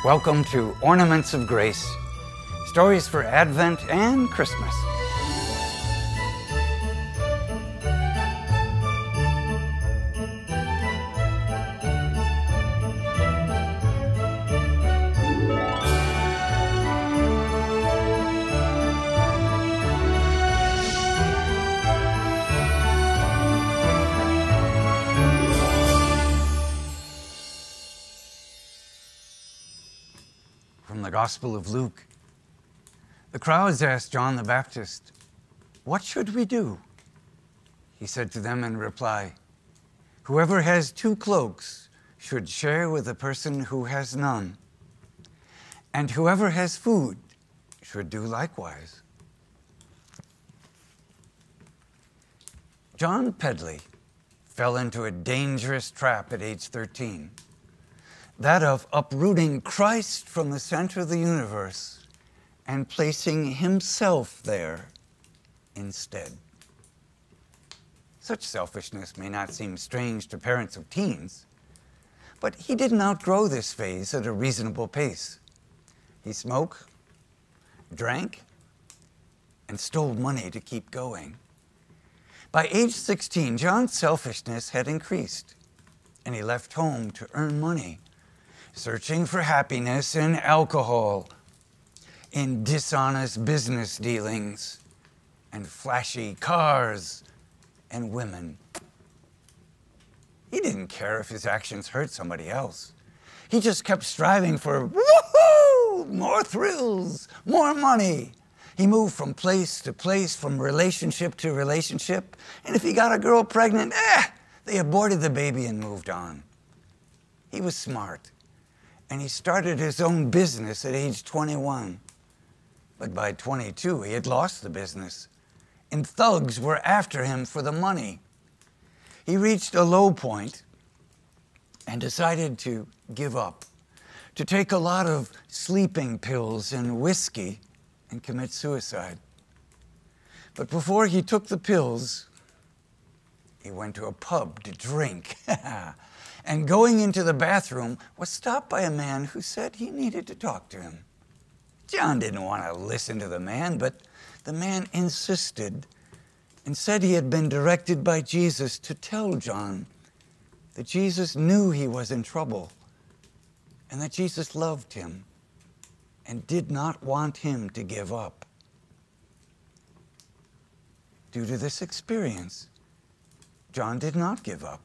Welcome to Ornaments of Grace, stories for Advent and Christmas. From the Gospel of Luke. The crowds asked John the Baptist, "What should we do?" He said to them in reply, "Whoever has 2 cloaks should share with the person who has none, and whoever has food should do likewise." Jon Pedley fell into a dangerous trap at age 13. That of uprooting Christ from the center of the universe and placing himself there instead. Such selfishness may not seem strange to parents of teens, but he didn't outgrow this phase at a reasonable pace. He smoked, drank, and stole money to keep going. By age 16, John's selfishness had increased, and he left home to earn money, searching for happiness in alcohol, in dishonest business dealings, and flashy cars and women. He didn't care if his actions hurt somebody else. He just kept striving for woohoo, more thrills, more money. He moved from place to place, from relationship to relationship, and if he got a girl pregnant, they aborted the baby and moved on. He was smart, and he started his own business at age 21. But by 22, he had lost the business, and thugs were after him for the money. He reached a low point and decided to give up, to take a lot of sleeping pills and whiskey and commit suicide. But before he took the pills, he went to a pub to drink. And going into the bathroom, was stopped by a man who said he needed to talk to him. John didn't want to listen to the man, but the man insisted and said he had been directed by Jesus to tell John that Jesus knew he was in trouble and that Jesus loved him and did not want him to give up. Due to this experience, John did not give up.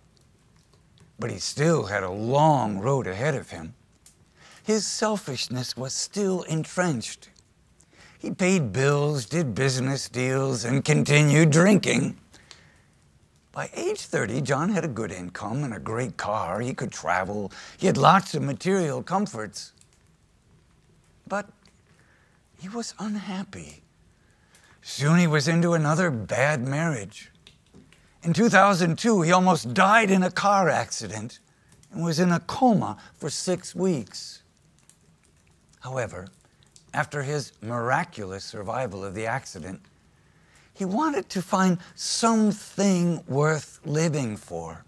But he still had a long road ahead of him. His selfishness was still entrenched. He paid bills, did business deals, and continued drinking. By age 30, John had a good income and a great car. He could travel. He had lots of material comforts. But he was unhappy. Soon he was into another bad marriage. In 2002, he almost died in a car accident and was in a coma for 6 weeks. However, after his miraculous survival of the accident, he wanted to find something worth living for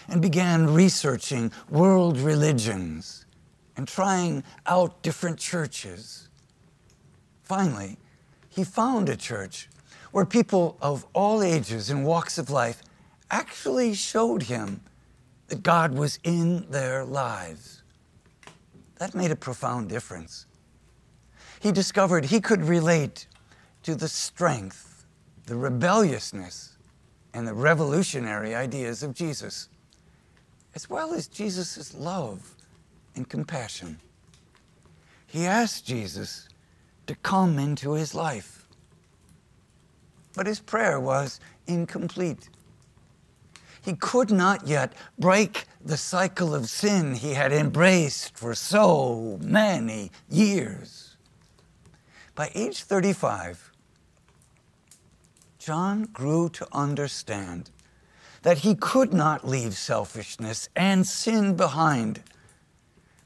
and began researching world religions and trying out different churches. Finally, he found a church where people of all ages and walks of life actually showed him that God was in their lives. That made a profound difference. He discovered he could relate to the strength, the rebelliousness, and the revolutionary ideas of Jesus, as well as Jesus' love and compassion. He asked Jesus to come into his life. But his prayer was incomplete. He could not yet break the cycle of sin he had embraced for so many years. By age 35, John grew to understand that he could not leave selfishness and sin behind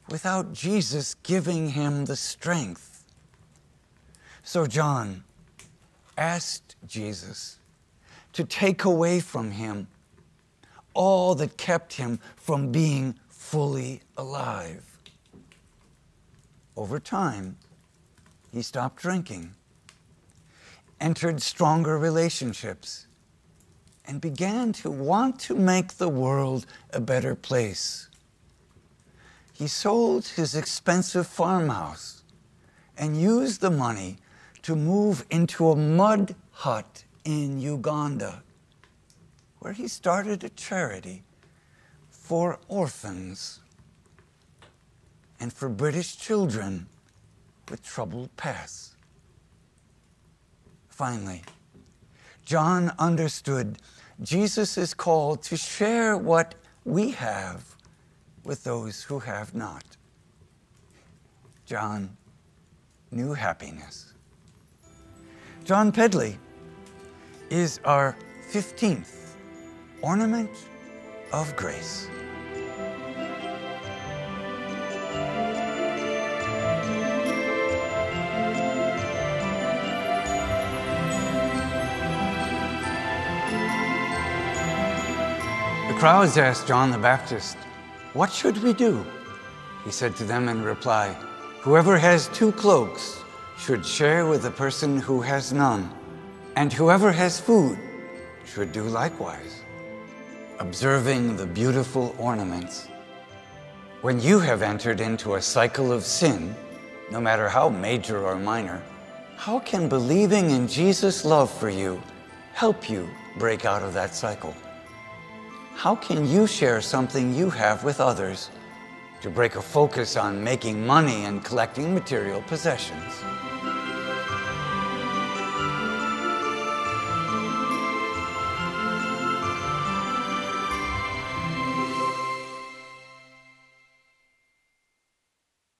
without Jesus giving him the strength. So John asked Jesus to take away from him all that kept him from being fully alive. Over time, he stopped drinking, entered stronger relationships, and began to want to make the world a better place. He sold his expensive farmhouse and used the money to move into a mud hut in Uganda, where he started a charity for orphans and for British children with troubled pasts. Finally, John understood Jesus' call to share what we have with those who have not. John knew happiness. Jon Pedley is our 15th Ornament of Grace. The crowds asked John the Baptist, "What should we do?" He said to them in reply, "Whoever has 2 cloaks should share with the person who has none, and whoever has food should do likewise." Observing the beautiful ornaments, when you have entered into a cycle of sin, no matter how major or minor, how can believing in Jesus' love for you help you break out of that cycle? How can you share something you have with others to break a focus on making money and collecting material possessions?